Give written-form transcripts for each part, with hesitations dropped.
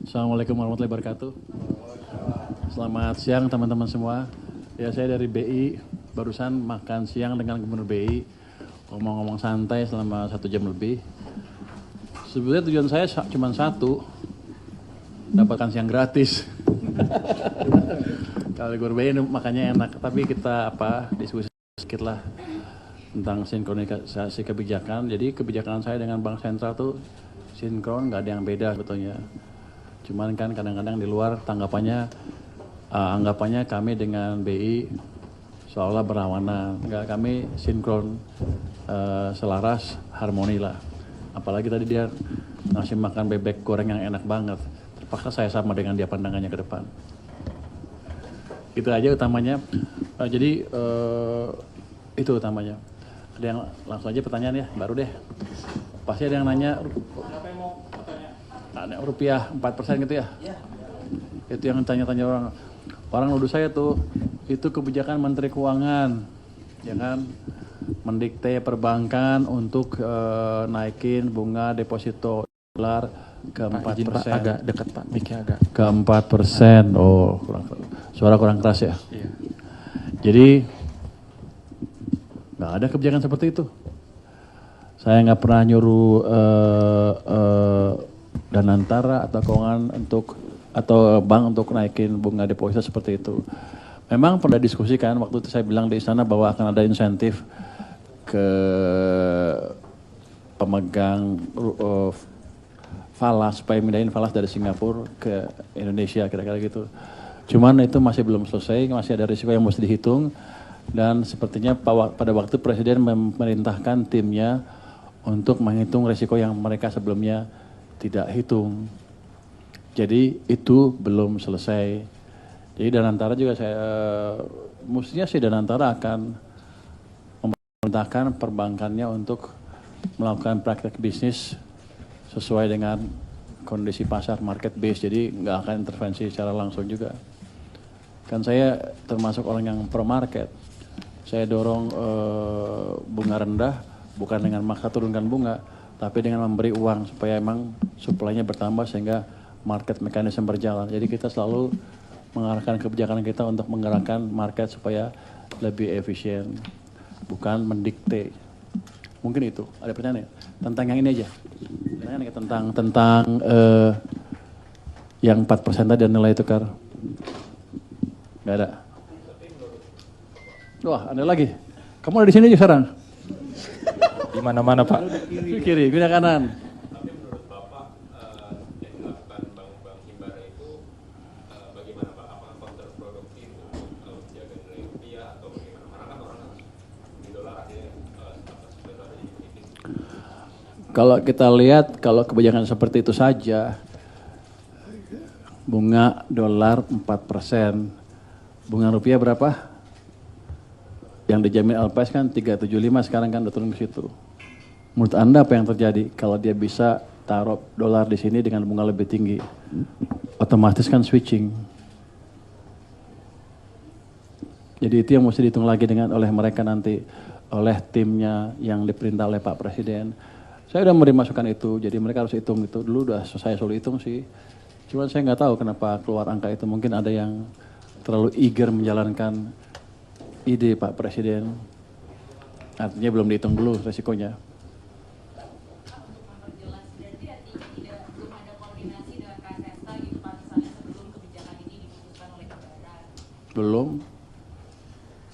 Assalamualaikum warahmatullahi wabarakatuh. Selamat siang teman-teman semua. Ya, saya dari BI, barusan makan siang dengan Gubernur BI, ngomong-ngomong santai selama 1 jam lebih. Sebenarnya tujuan saya cuma satu, dapatkan siang gratis. Kalau Gubernur BI makannya enak, tapi kita diskusi sedikit lah tentang sinkronisasi kebijakan. Jadi kebijakan saya dengan Bank Sentral tuh sinkron, nggak ada yang beda sebetulnya. Cuman kan kadang-kadang di luar anggapannya kami dengan BI seolah berlawanan. Enggak, kami sinkron, selaras, harmoni lah. Apalagi tadi dia ngasih makan bebek goreng yang enak banget. Terpaksa saya sama dengan dia pandangannya ke depan. Itu aja utamanya. Itu utamanya. Ada yang langsung aja pertanyaan ya, baru deh. Pasti ada yang nanya. Ada rupiah 4% gitu ya? Iya. Itu yang tanya-tanya orang. Orang nuduh saya tuh, itu kebijakan Menteri Keuangan, ya kan? Mendikte perbankan untuk naikin bunga deposito dolar ke 4%. Agak dekat Pak, mic-nya agak. Ke 4%. Oh, suara kurang keras ya? Iya. Jadi, nggak ada kebijakan seperti itu. Saya nggak pernah nyuruh Danantara atau keuangan atau bank untuk naikin bunga deposito seperti itu. Memang pernah diskusikan waktu itu saya bilang di istana bahwa akan ada insentif ke pemegang falas supaya mindahin falas dari Singapura ke Indonesia kira-kira gitu. Cuman itu masih belum selesai, masih ada risiko yang mesti dihitung dan sepertinya pada waktu Presiden memerintahkan timnya untuk menghitung risiko yang mereka sebelumnya tidak hitung. Jadi itu belum selesai. Jadi Danantara juga mestinya sih Danantara akan memerintahkan perbankannya untuk melakukan praktek bisnis sesuai dengan kondisi pasar market base. Jadi nggak akan intervensi secara langsung juga. Kan saya termasuk orang yang pro market. Saya dorong bunga rendah bukan dengan maksa turunkan bunga, tapi dengan memberi uang supaya emang supply-nya bertambah sehingga market mekanisme berjalan. Jadi kita selalu mengarahkan kebijakan kita untuk menggerakkan market supaya lebih efisien, bukan mendikte. Mungkin itu. Ada pertanyaan ya? Tentang yang ini aja. Tentang yang 4% tadi nilai tukar. Nggak ada. Wah, ada lagi. Kamu ada di sini aja sekarang. Di mana-mana Pak. Kiri, pindah kanan. Tapi menurut Bapak yang dilakukan bank-bank himbara itu bagaimana Pak? Apakah kontraproduktif untuk menjaga nilai rupiah atau bagaimana? Karena kan orang di dolar akhirnya dolar jadi kritis. Kalau kita lihat, kalau kebijakan seperti itu saja, bunga dolar 4%, bunga rupiah berapa? Yang dijamin LPS kan 375 sekarang kan udah turun ke situ. Menurut Anda apa yang terjadi kalau dia bisa taruh dolar di sini dengan bunga lebih tinggi? Otomatis kan switching. Jadi itu yang mesti dihitung lagi oleh mereka nanti, oleh timnya yang diperintah oleh Pak Presiden. Saya udah memberi masukan itu, jadi mereka harus hitung itu. Dulu udah saya suruh hitung sih. Cuman saya nggak tahu kenapa keluar angka itu. Mungkin ada yang terlalu eager menjalankan ide Pak Presiden. Artinya belum dihitung dulu resikonya. Belum.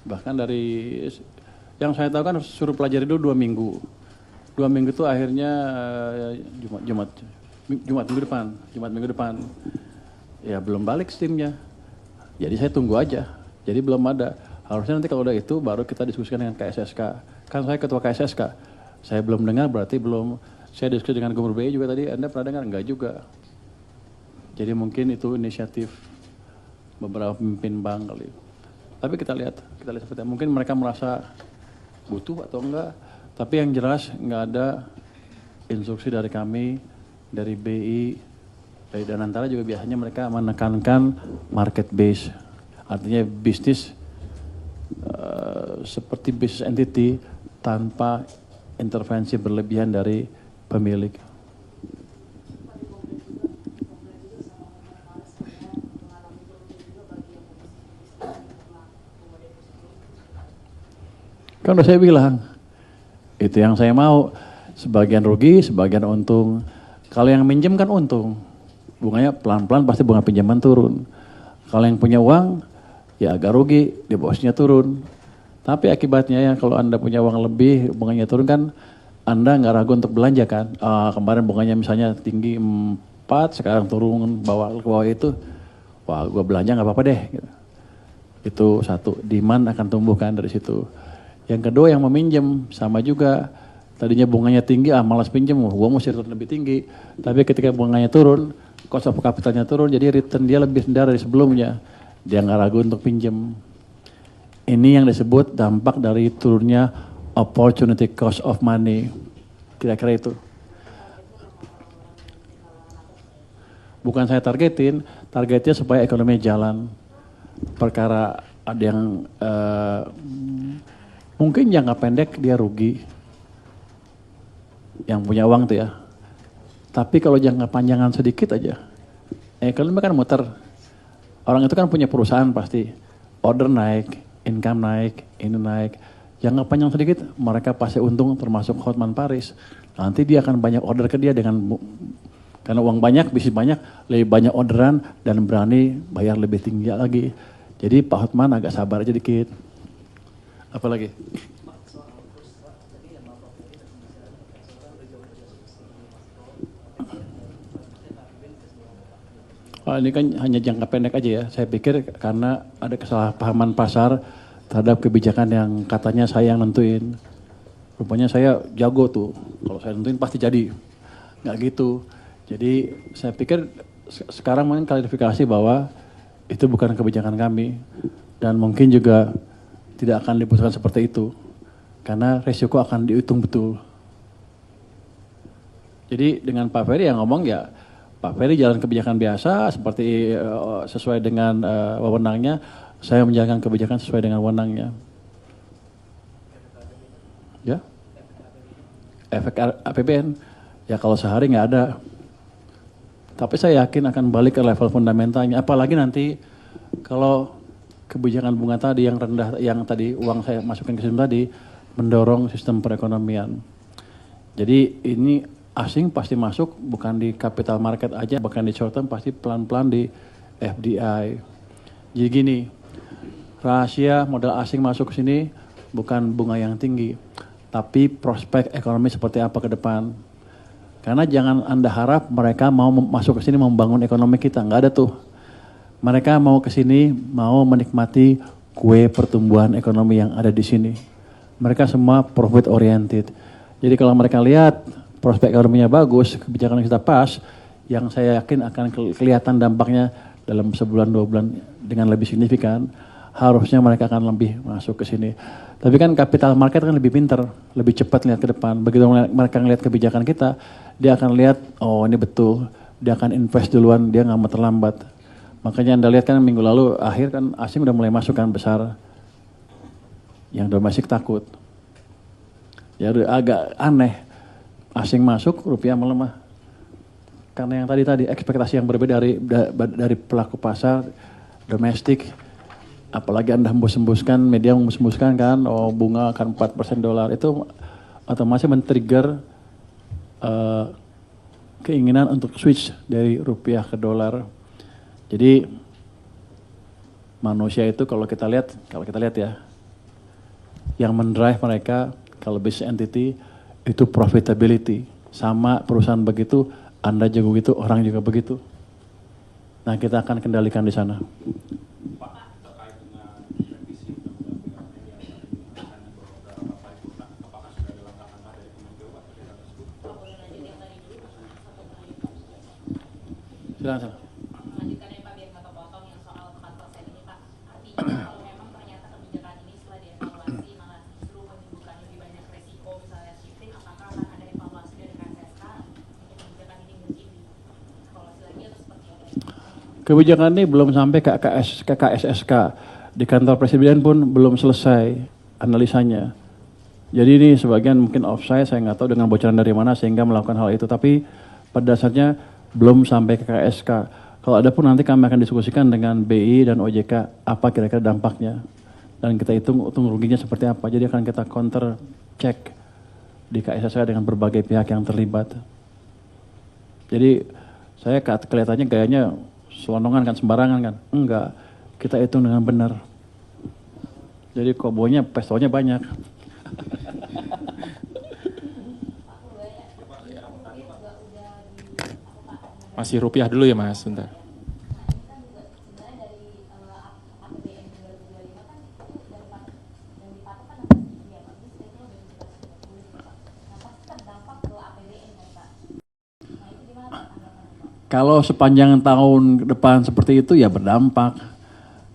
Bahkan dari yang saya tahu kan suruh pelajari dulu 2 minggu. 2 minggu itu akhirnya Jumat minggu depan. Ya belum balik timnya. Jadi saya tunggu aja. Jadi belum ada. Harusnya nanti kalau udah itu baru kita diskusikan dengan KSSK. Kan saya ketua KSSK. Saya belum dengar berarti belum. Saya diskusi dengan Gubernur BI juga tadi. Anda pernah dengar? Enggak juga. Jadi mungkin itu inisiatif beberapa pemimpin bank kali. Tapi kita lihat seperti apa. Mungkin mereka merasa butuh atau enggak. Tapi yang jelas enggak ada instruksi dari kami, dari BI, dari Danantara juga biasanya mereka menekankan market base. Artinya bisnis seperti business entity tanpa intervensi berlebihan dari pemilik. Kan udah saya bilang, itu yang saya mau. Sebagian rugi, sebagian untung. Kalau yang minjem kan untung. Bunganya pelan-pelan pasti bunga pinjaman turun. Kalau yang punya uang, ya agak rugi, depositnya turun. Tapi akibatnya ya kalau Anda punya uang lebih, bunganya turun kan, Anda nggak ragu untuk belanja kan. Kemarin bunganya misalnya tinggi 4, sekarang turun ke bawah itu. Wah, gue belanja nggak apa-apa deh. Gitu. Itu satu, demand akan tumbuh kan dari situ. Yang kedua yang meminjam, sama juga. Tadinya bunganya tinggi, malas pinjam, gua mesti return lebih tinggi. Tapi ketika bunganya turun, cost of capitalnya turun, jadi return dia lebih rendah dari sebelumnya. Dia nggak ragu untuk pinjam. Ini yang disebut dampak dari turunnya opportunity cost of money. Kira-kira itu. Bukan saya targetnya supaya ekonomi jalan. Perkara ada yang mungkin jangka pendek dia rugi. Yang punya uang tuh ya. Tapi kalau jangka panjangan sedikit aja, ekonomi kan muter. Orang itu kan punya perusahaan pasti. Order naik, income naik, ini naik. Jangka panjang sedikit, mereka pasti untung termasuk Hotman Paris. Nanti dia akan banyak order ke dia karena uang banyak, bisnis banyak, lebih banyak orderan dan berani bayar lebih tinggi lagi. Jadi Pak Hotman agak sabar aja dikit. Apalagi? Ini kan hanya jangka pendek aja ya. Saya pikir karena ada kesalahpahaman pasar terhadap kebijakan yang katanya saya yang nentuin. Rupanya saya jago tuh. Kalau saya nentuin pasti jadi. Nggak gitu. Jadi saya pikir sekarang mungkin klarifikasi bahwa itu bukan kebijakan kami. Dan mungkin juga tidak akan diputuskan seperti itu. Karena resiko akan dihitung betul. Jadi dengan Pak Ferry yang ngomong ya, Pak Ferry jalan kebijakan biasa seperti sesuai dengan wewenangnya, saya menjalankan kebijakan sesuai dengan wewenangnya. Ya, efek APBN, ya kalau sehari nggak ada. Tapi saya yakin akan balik ke level fundamentalnya. Apalagi nanti kalau kebijakan bunga tadi yang rendah, yang tadi uang saya masukin ke sistem tadi, mendorong sistem perekonomian. Jadi ini asing pasti masuk, bukan di capital market aja, bahkan di short term pasti pelan-pelan di FDI. Jadi gini, rahasia modal asing masuk ke sini bukan bunga yang tinggi, tapi prospek ekonomi seperti apa ke depan. Karena jangan Anda harap mereka mau masuk ke sini membangun ekonomi kita, nggak ada tuh. Mereka mau ke sini, mau menikmati kue pertumbuhan ekonomi yang ada di sini. Mereka semua profit oriented. Jadi kalau mereka lihat prospek ekonominya bagus, kebijakan kita pas, yang saya yakin akan kelihatan dampaknya dalam sebulan 2 bulan dengan lebih signifikan, harusnya mereka akan lebih masuk ke sini. Tapi kan capital market kan lebih pintar, lebih cepat lihat ke depan. Begitu mereka ngelihat kebijakan kita, dia akan lihat, oh ini betul, dia akan invest duluan, dia nggak mau terlambat. Makanya Anda lihat kan minggu lalu akhir kan asing udah mulai masuk kan besar, yang domestik takut. Ya agak aneh. Asing masuk, rupiah melemah. Karena yang tadi ekspektasi yang berbeda dari pelaku pasar domestik. Apalagi Anda hembus-hembuskan, media hembus-hembuskan kan, oh bunga akan 4% dolar. Itu otomatis men-trigger keinginan untuk switch dari rupiah ke dolar. Jadi manusia itu kalau kita lihat ya, yang mendrive mereka kalau business entity itu profitability. Sama perusahaan begitu, Anda juga begitu, orang juga begitu. Nah kita akan kendalikan di sana. Silakan. Lanjutkan ya Pak, biar nggak kepotong yang soal 4% ini Pak. Artinya kalau memang ternyata kebijakan ini setelah dievaluasi malah justru menimbulkan lebih banyak resiko misalnya shifting, apakah akan ada evaluasi dari KSSK untuk kebijakan ini mungkin dievaluasi lagi atau seperti apa? Kebijakan ini belum sampai ke KSSK. Di kantor presiden pun belum selesai analisanya. Jadi ini sebagian mungkin offside, saya nggak tahu dengan bocoran dari mana sehingga melakukan hal itu. Tapi pada dasarnya belum sampai ke KSK. Kalau ada pun nanti kami akan diskusikan dengan BI dan OJK apa kira-kira dampaknya. dan kita hitung untung ruginya seperti apa. Jadi akan kita counter check di KSSA dengan berbagai pihak yang terlibat. Jadi saya kelihatannya gayanya selonongan kan, sembarangan kan. Enggak, kita hitung dengan benar. Jadi kobonya, pestonya banyak. Masih rupiah dulu ya Mas, bentar. Kalau sepanjang tahun depan seperti itu ya berdampak.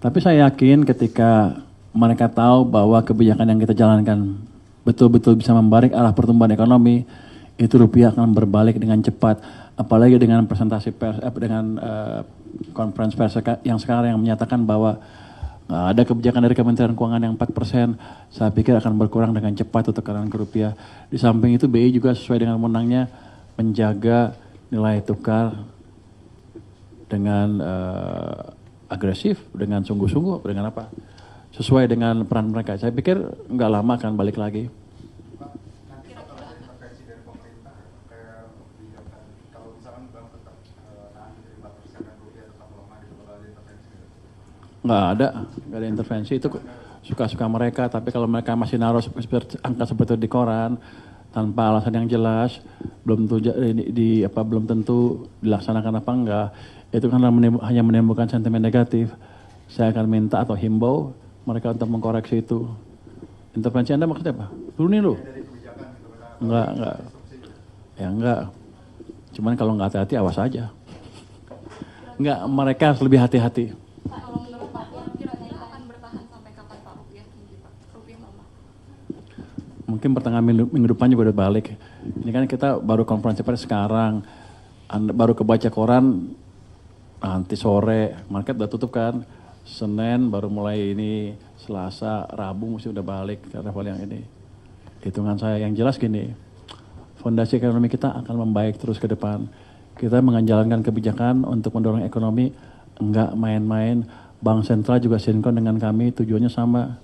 Tapi saya yakin ketika mereka tahu bahwa kebijakan yang kita jalankan betul-betul bisa membalik arah pertumbuhan ekonomi, itu rupiah akan berbalik dengan cepat. Apalagi dengan presentasi pers, dengan konferensi pers yang sekarang yang menyatakan bahwa ada kebijakan dari Kementerian Keuangan yang 4%, saya pikir akan berkurang dengan cepat untuk tekanan ke rupiah. Di samping itu BI juga sesuai dengan menangnya menjaga nilai tukar dengan agresif, dengan sungguh-sungguh, dengan apa? Sesuai dengan peran mereka. Saya pikir nggak lama akan balik lagi. Pak, nanti bakal ada intervensi dari pemerintah kayak kebijakan kalau misalkan bank tetap nahan di 5% dan rupiah tetap melemah gitu, bakal ada intervensi? Nggak ada intervensi. Itu suka-suka mereka. Tapi kalau mereka masih naruh angka seperti itu di koran tanpa alasan yang jelas, belum tentu dilaksanakan apa enggak, itu kan hanya menimbulkan sentimen negatif. Saya akan minta atau himbau mereka untuk mengkoreksi itu. Intervensi Anda maksudnya apa? Turunin lu? Enggak. Ya enggak. Cuman kalau nggak hati-hati awas aja. Enggak, mereka harus lebih hati-hati. Pak, kalau menurut Pak, kira-kira akan bertahan sampai kapan Pak rupiah tinggi Pak? Rupiah lemah. Mungkin pertengahan minggu depan juga udah balik. Ini kan kita baru konferensi pers sekarang. Anda baru kebaca koran nanti sore, market udah tutup kan. Senin baru mulai ini, Selasa, Rabu mesti udah balik ke level yang ini. Hitungan saya yang jelas gini, fondasi ekonomi kita akan membaik terus ke depan. Kita menjalankan kebijakan untuk mendorong ekonomi, enggak main-main. Bank sentral juga sinkron dengan kami, tujuannya sama.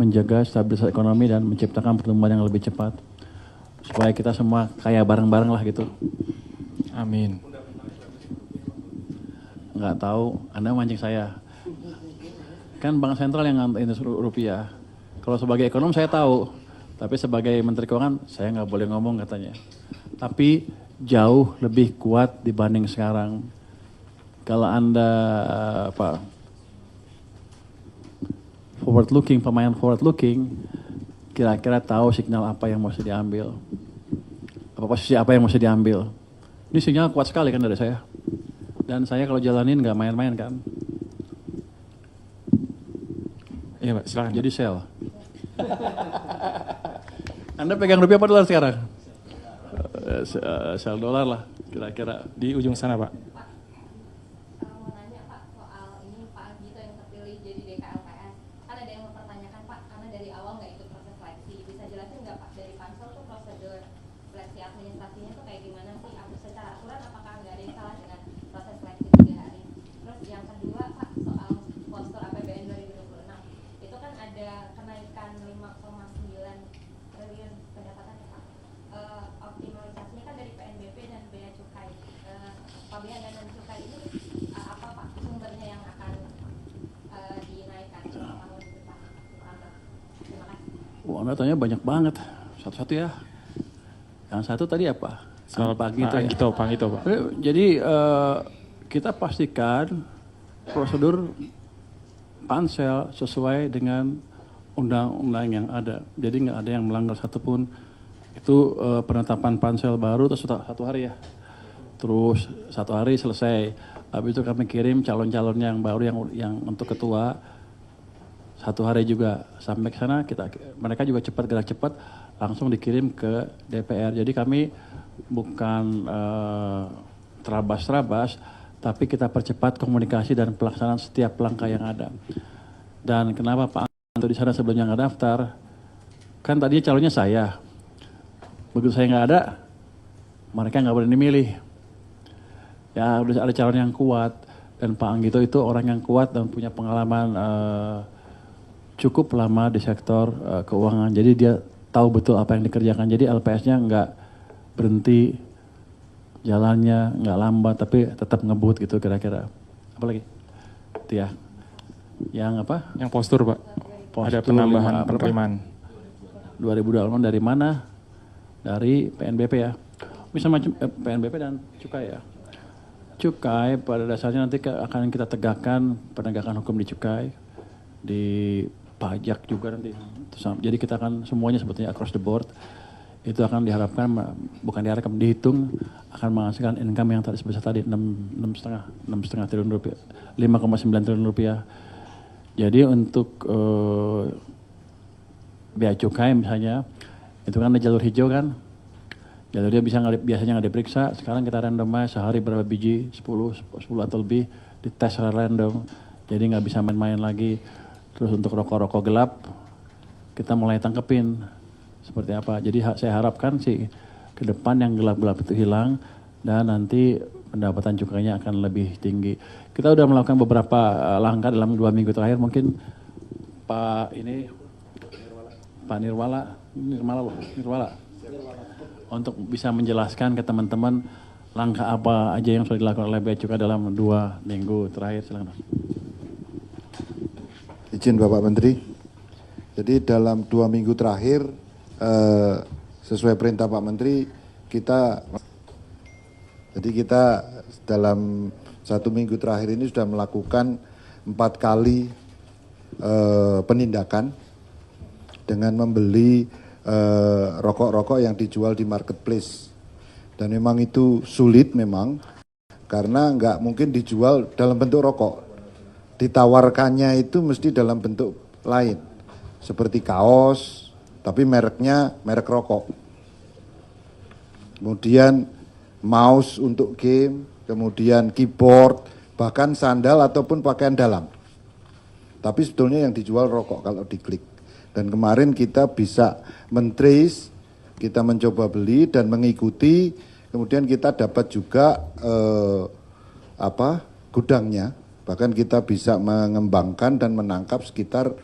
Menjaga stabilitas ekonomi dan menciptakan pertumbuhan yang lebih cepat. Supaya kita semua kaya bareng-bareng lah gitu. Amin. Nggak tahu, Anda mancing saya. Kan bank sentral yang ngantain rupiah. Kalau sebagai ekonom saya tahu, tapi sebagai Menteri Keuangan saya nggak boleh ngomong katanya. Tapi jauh lebih kuat dibanding sekarang. Kalau Anda pemain forward looking, kira-kira tahu signal apa yang mesti diambil. Posisi apa yang mesti diambil. Ini sinyal kuat sekali kan dari saya. Dan saya kalau jalanin nggak main-main kan. Iya Pak, silakan. Jadi sell. Anda pegang rupiah apa dolar sekarang? Sell dolar lah kira-kira. Di ujung sana Pak. Mau nanya Pak soal ini Pak Agito yang terpilih jadi DKLPS. Kan ada yang mempertanyakan Pak, karena dari awal nggak ikut proses seleksi. Bisa jelasin nggak Pak dari pansel tuh prosedur seleksi administrasinya tuh kayak gimana sih? Secara aturan apakah nggak ada yang salah dengan proses seleksi 3 hari? Terus yang kedua Pak soal postur APBN 2026 itu kan ada kenaikan 5,9 triliun pendapatan ya Pak. Optimalisasinya kan dari PNBP dan bea cukai. Pabean dan cukai ini apa Pak sumbernya yang akan dinaikkan tahun depan? Terima kasih. Wah, Anda tanya banyak banget. Satu-satu ya. Yang satu tadi apa? Soal Pak Agito ya? Pak Agito Pak. Jadi kita pastikan prosedur pansel sesuai dengan undang-undang yang ada. Jadi nggak ada yang melanggar satupun. Itu penetapan pansel baru terus satu hari ya. Terus 1 hari selesai. Habis itu kami kirim calon-calonnya yang baru yang untuk ketua 1 hari juga. Sampai ke sana mereka juga cepat gerak cepat langsung dikirim ke DPR. Jadi kami bukan terabas-terabas, tapi kita percepat komunikasi dan pelaksanaan setiap langkah yang ada. Dan kenapa Pak Anto di sana sebelumnya nggak daftar? Kan tadinya calonnya saya. Begitu saya nggak ada, mereka nggak boleh dimilih. Ya udah ada calon yang kuat. Dan Pak Anggito itu orang yang kuat dan punya pengalaman cukup lama di sektor keuangan. Jadi dia tahu betul apa yang dikerjakan. Jadi LPS-nya nggak berhenti, jalannya nggak lambat, tapi tetap ngebut gitu kira-kira. Apalagi? Itu ya. Yang apa? Yang postur Pak. Ada Postur penambahan berapa? penerimaan. 2000 dari mana? Dari PNBP ya. Bisa macam PNBP dan cukai ya. Cukai pada dasarnya nanti akan kita tegakkan penegakan hukum di cukai, di pajak juga nanti. Jadi kita akan semuanya sebetulnya across the board. Itu akan diharapkan, bukan diharapkan, dihitung akan menghasilkan income yang tadi sebesar tadi 6,5 triliun rupiah, 5,9 triliun rupiah. Jadi untuk bea cukai misalnya, itu kan ada jalur hijau kan, jalurnya biasanya nggak diperiksa, sekarang kita randomize sehari berapa biji, 10 atau lebih, dites secara random, jadi nggak bisa main-main lagi. Terus untuk rokok-rokok gelap, kita mulai tangkepin seperti apa. Jadi saya harapkan sih ke depan yang gelap-gelap itu hilang, dan nanti pendapatan cukainya akan lebih tinggi. Kita udah melakukan beberapa langkah dalam 2 minggu terakhir, mungkin Pak Nirwala untuk bisa menjelaskan ke teman-teman langkah apa aja yang sudah dilakukan oleh Bea Cukai dalam 2 minggu terakhir. Silakan. Izin Bapak Menteri. Jadi dalam 2 minggu terakhir sesuai perintah Pak Menteri kita dalam 1 minggu terakhir ini sudah melakukan 4 kali penindakan dengan membeli rokok-rokok yang dijual di marketplace. Dan memang itu sulit memang, karena nggak mungkin dijual dalam bentuk rokok. Ditawarkannya itu mesti dalam bentuk lain, seperti kaos, tapi mereknya merek rokok. Kemudian mouse untuk game, kemudian keyboard, bahkan sandal ataupun pakaian dalam. Tapi sebetulnya yang dijual rokok kalau diklik. Dan kemarin kita bisa men-trace, kita mencoba beli dan mengikuti, kemudian kita dapat juga gudangnya, bahkan kita bisa mengembangkan dan menangkap sekitar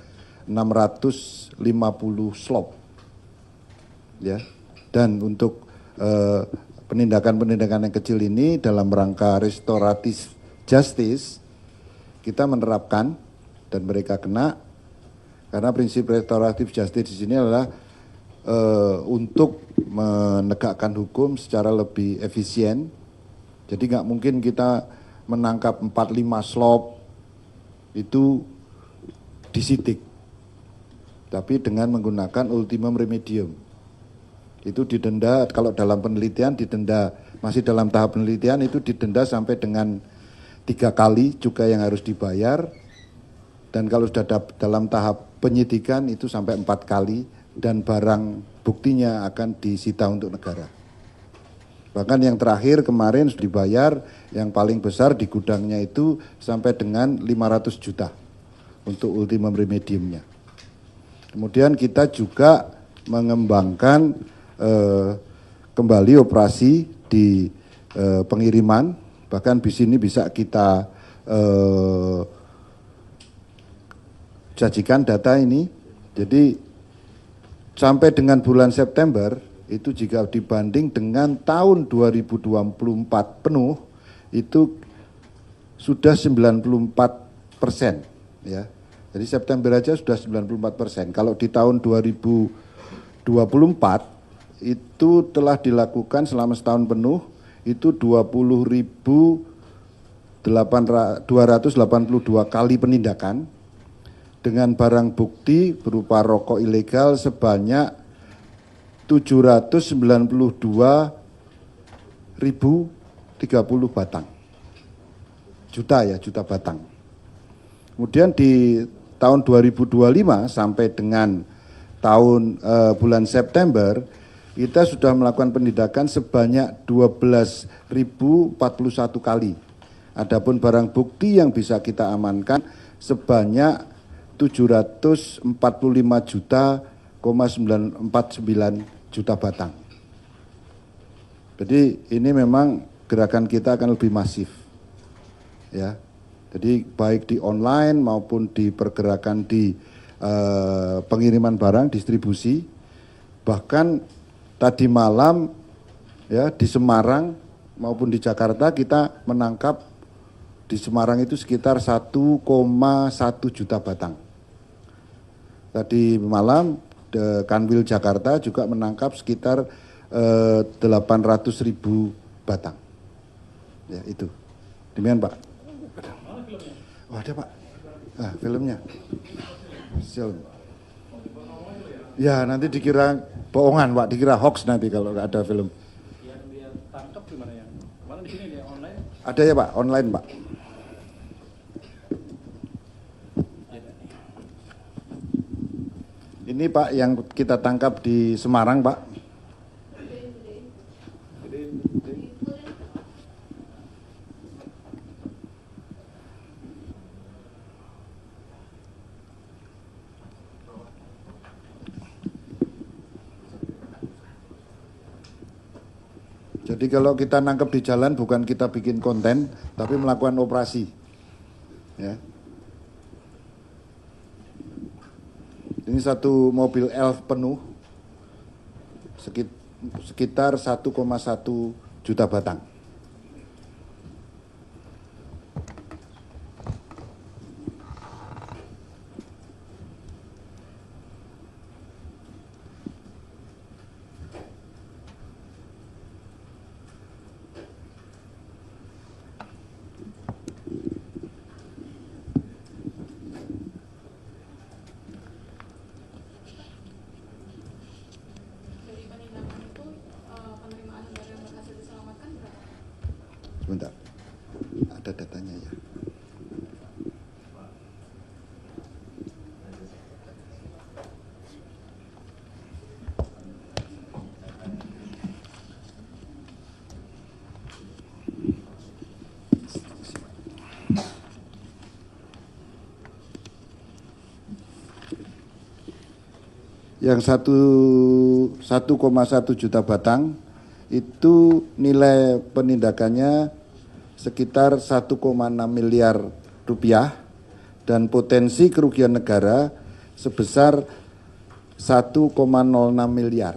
650 slop, ya. Dan untuk penindakan-penindakan yang kecil ini dalam rangka restoratif justice kita menerapkan dan mereka kena. Karena prinsip restoratif justice di sini adalah untuk menegakkan hukum secara lebih efisien. Jadi nggak mungkin kita menangkap 4-5 slop itu disidik, tapi dengan menggunakan ultimum remedium. Itu didenda, kalau dalam penelitian didenda, masih dalam tahap penelitian itu didenda sampai dengan 3 kali cukai yang harus dibayar. Dan kalau sudah dalam tahap penyidikan itu sampai 4 kali, dan barang buktinya akan disita untuk negara. Bahkan yang terakhir kemarin sudah dibayar, yang paling besar di gudangnya itu sampai dengan 500 juta untuk ultimum remediumnya. Kemudian kita juga mengembangkan kembali operasi di pengiriman, bahkan di sini bisa kita sajikan data ini. Jadi sampai dengan bulan September itu jika dibanding dengan tahun 2024 penuh itu sudah 94%, ya. Jadi September aja sudah 94%. Kalau di tahun 2024 itu telah dilakukan selama setahun penuh itu 20.282 kali penindakan, dengan barang bukti berupa rokok ilegal sebanyak 792.030 batang. Juta batang. Kemudian di tahun 2025 sampai dengan tahun bulan September kita sudah melakukan penindakan sebanyak 12.041 kali. Adapun barang bukti yang bisa kita amankan sebanyak 745,949 juta batang. Jadi ini memang gerakan kita akan lebih masif, ya. Jadi baik di online maupun di pergerakan di pengiriman barang, distribusi. Bahkan tadi malam ya di Semarang maupun di Jakarta kita menangkap di Semarang itu sekitar 1,1 juta batang. Tadi malam Kanwil Jakarta juga menangkap sekitar 800.000 batang. Ya itu. Demikian Pak. Oh ada Pak. Ah filmnya. Ya nanti dikira bohongan Pak, dikira hoax nanti kalau nggak ada film. Yang dia tangkap gimana ya? Kemarin di sini dia online. Ada ya Pak, online Pak. Ini Pak yang kita tangkap di Semarang Pak. Jadi kalau kita nangkep di jalan bukan kita bikin konten, tapi melakukan operasi. Ya. Ini satu mobil elf penuh, sekitar 1,1 juta batang. Dari penindakan itu penerimaan negara yang berhasil diselamatkan berapa? Sebentar, ada datanya ya. Yang 1,1 juta batang itu nilai penindakannya sekitar 1,6 miliar rupiah dan potensi kerugian negara sebesar 1,06 miliar.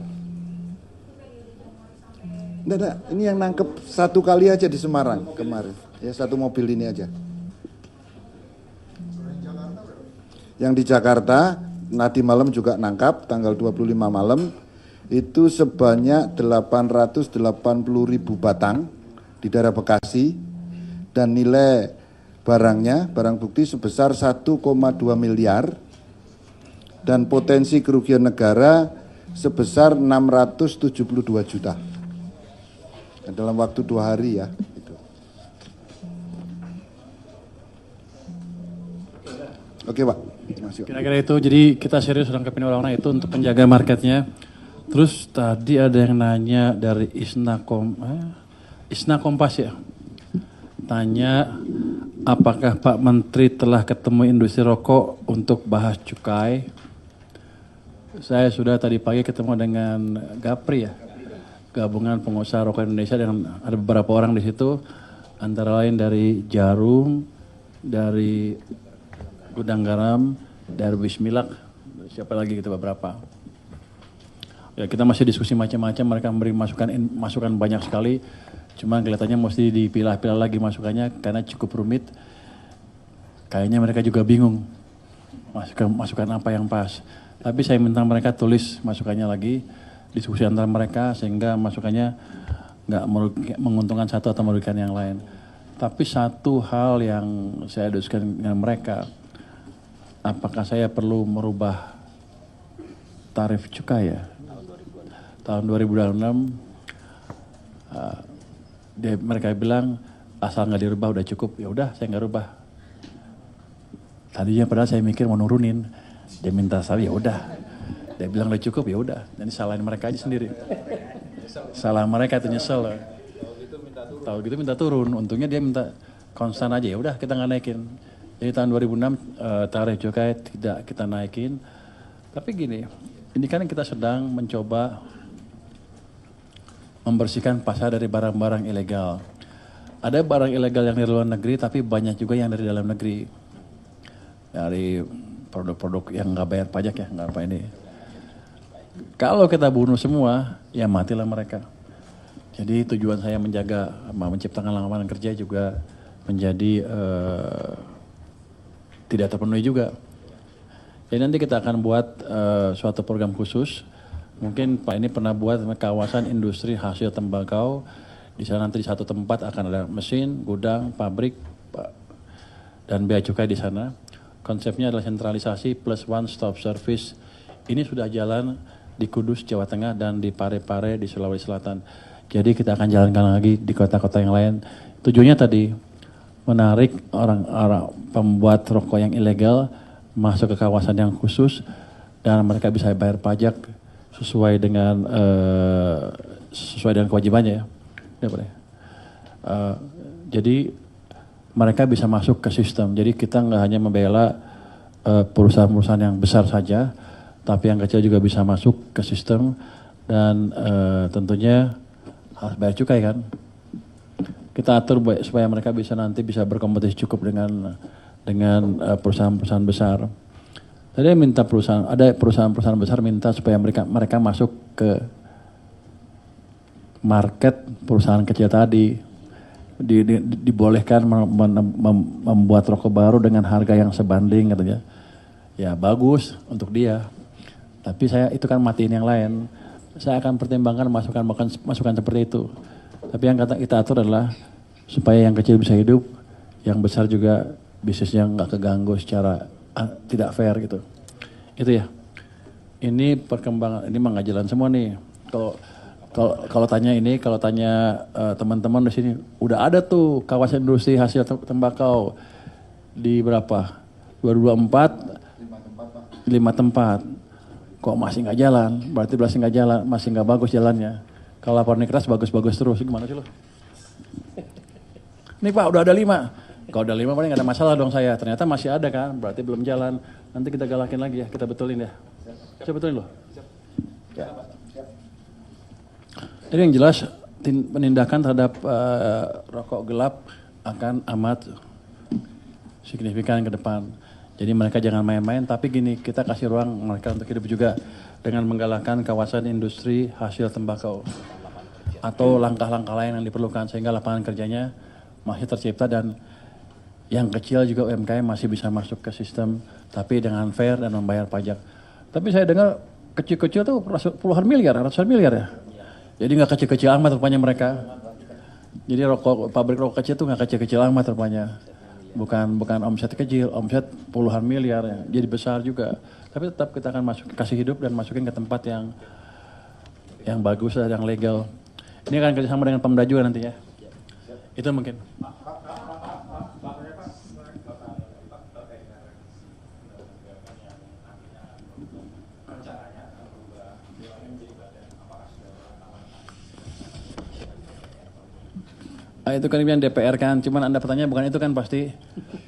Enggak, ini yang nangkep satu kali aja di Semarang kemarin. Ya satu mobil ini aja. Yang di Jakarta nanti malam juga nangkap tanggal 25 malam itu sebanyak 880.000 batang di daerah Bekasi dan nilai barangnya, barang bukti sebesar 1,2 miliar dan potensi kerugian negara sebesar 672 juta. Dan dalam waktu 2 hari ya. Gitu. Oke Pak. Kira-kira itu, jadi kita serius nangkepin orang-orang itu untuk penjaga marketnya. Terus tadi ada yang nanya dari Isna Kompas ya. Tanya, apakah Pak Menteri telah ketemu industri rokok untuk bahas cukai? Saya sudah tadi pagi ketemu dengan Gapri ya, Gabungan Pengusaha Rokok Indonesia, dan ada beberapa orang di situ, antara lain dari Jarum, dari Gudang Garam, dari Bismillah, siapa lagi gitu beberapa. Ya kita masih diskusi macam-macam, mereka memberi masukan banyak sekali, cuma kelihatannya mesti dipilah-pilah lagi masukannya karena cukup rumit. Kayaknya mereka juga bingung masukan apa yang pas. Tapi saya minta mereka tulis masukannya lagi, diskusi antara mereka sehingga masukannya nggak menguntungkan satu atau merugikan yang lain. Tapi satu hal yang saya diskusikan dengan mereka, apakah saya perlu merubah tarif cukai ya? Tahun 2026 mereka bilang asal nggak dirubah udah cukup. Ya udah saya nggak rubah. Tadinya padahal saya mikir mau nurunin, dia minta saya ya udah. Dia bilang udah cukup ya udah. Jadi salahin mereka aja sendiri. Salah mereka itu nyesel. Tahu gitu minta turun. Untungnya dia minta konstan aja, ya udah kita nggak naikin. Jadi tahun 2006 tarif cukai tidak kita naikin. Tapi gini, ini kan kita sedang mencoba membersihkan pasar dari barang-barang ilegal. ada barang ilegal yang dari luar negeri, tapi banyak juga yang dari dalam negeri. Dari produk-produk yang nggak bayar pajak ya, nggak apa ini. Kalau kita bunuh semua, ya matilah mereka. Jadi tujuan saya menjaga, menciptakan lapangan kerja juga menjadi tidak terpenuhi juga. Jadi nanti kita akan buat suatu program khusus. Mungkin Pak ini pernah buat kawasan industri hasil tembakau. Di sana nanti di satu tempat akan ada mesin, gudang, pabrik, dan bea cukai di sana. Konsepnya adalah sentralisasi plus one stop service. Ini sudah jalan di Kudus, Jawa Tengah, dan di Parepare di Sulawesi Selatan. Jadi kita akan jalankan lagi di kota-kota yang lain. Tujuannya tadi menarik orang-orang pembuat rokok yang ilegal masuk ke kawasan yang khusus dan mereka bisa bayar pajak sesuai dengan kewajibannya ya. Jadi mereka bisa masuk ke sistem. Jadi kita nggak hanya membela perusahaan-perusahaan yang besar saja, tapi yang kecil juga bisa masuk ke sistem dan tentunya harus bayar cukai kan. Kita atur supaya mereka nanti bisa berkompetisi cukup dengan perusahaan-perusahaan besar. Tadi minta ada perusahaan-perusahaan besar minta supaya mereka masuk ke market perusahaan kecil tadi, dibolehkan membuat rokok baru dengan harga yang sebanding katanya. Ya bagus untuk dia. Tapi itu kan matiin yang lain. Saya akan pertimbangkan masukan seperti itu. Tapi yang kita atur adalah supaya yang kecil bisa hidup, yang besar juga bisnisnya nggak keganggu secara tidak fair gitu. Itu ya. Ini perkembangan, ini nggak jalan semua nih. Kalau tanya teman-teman di sini, udah ada tuh kawasan industri hasil tembakau di berapa? 2024, 5 tempat. Kok masih nggak jalan? Berarti nggak jalan, masih nggak bagus jalannya. Kalau laporan keras bagus-bagus terus, gimana sih lo? Nih Pak, udah ada 5. Kalau udah 5 paling nggak ada masalah dong saya. Ternyata masih ada kan, berarti belum jalan. Nanti kita galakin lagi ya, kita betulin ya. Saya betulin loh. Ya. Jadi yang jelas penindakan terhadap rokok gelap akan amat signifikan ke depan. Jadi mereka jangan main-main, tapi gini, kita kasih ruang mereka untuk hidup juga dengan menggalakkan kawasan industri hasil tembakau atau langkah-langkah lain yang diperlukan sehingga lapangan kerjanya masih tercipta dan yang kecil juga UMKM masih bisa masuk ke sistem tapi dengan fair dan membayar pajak. Tapi saya dengar kecil-kecil tuh puluhan miliar, ratusan miliar ya. Jadi nggak kecil-kecil amat rupanya mereka. Jadi pabrik rokok kecil tuh nggak kecil-kecil amat rupanya. Bukan omset kecil, omset puluhan miliar ya. Jadi besar juga. Tapi tetap kita akan kasih hidup dan masukin ke tempat yang bagus dan yang legal. Ini akan kerjasama dengan Pemda juga nanti ya. Itu mungkin. Itu kan yang DPR kan, cuman Anda pertanyaan bukan itu kan pasti.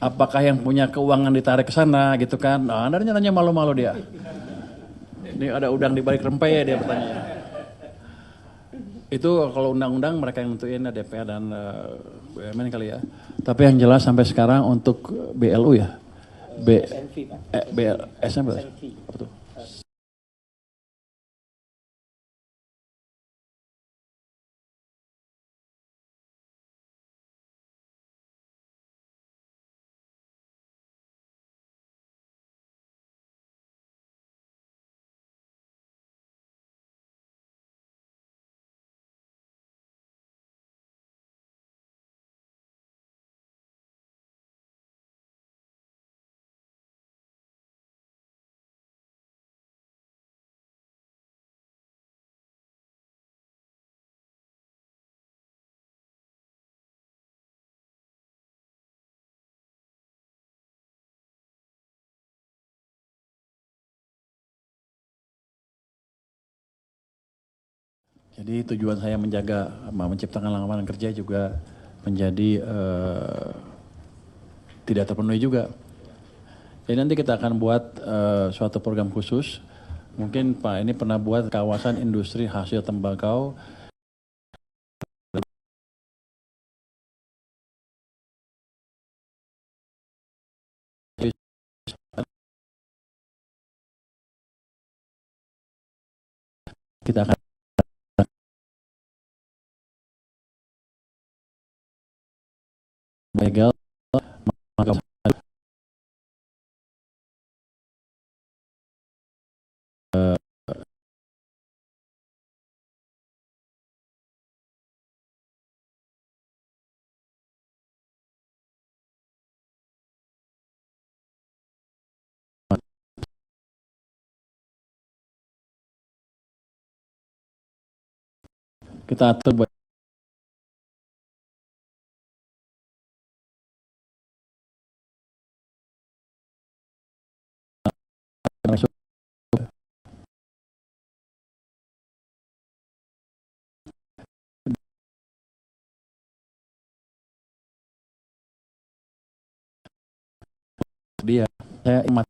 Apakah yang punya keuangan ditarik ke sana gitu kan? Nah, Anda nanya malu-malu dia. Ini ada udang di balik rempe ya dia bertanya. Itu kalau undang-undang mereka yang nentuin DPR dan BUMN kali ya. Tapi yang jelas sampai sekarang untuk BLU ya. SNV. Apa tuh? Jadi tujuan saya menjaga, menciptakan lapangan kerja juga menjadi tidak terpenuhi juga. Jadi nanti kita akan buat suatu program khusus. Mungkin Pak ini pernah buat kawasan industri hasil tembakau kita akan legal, maka kita atur buat dia. Saya ingat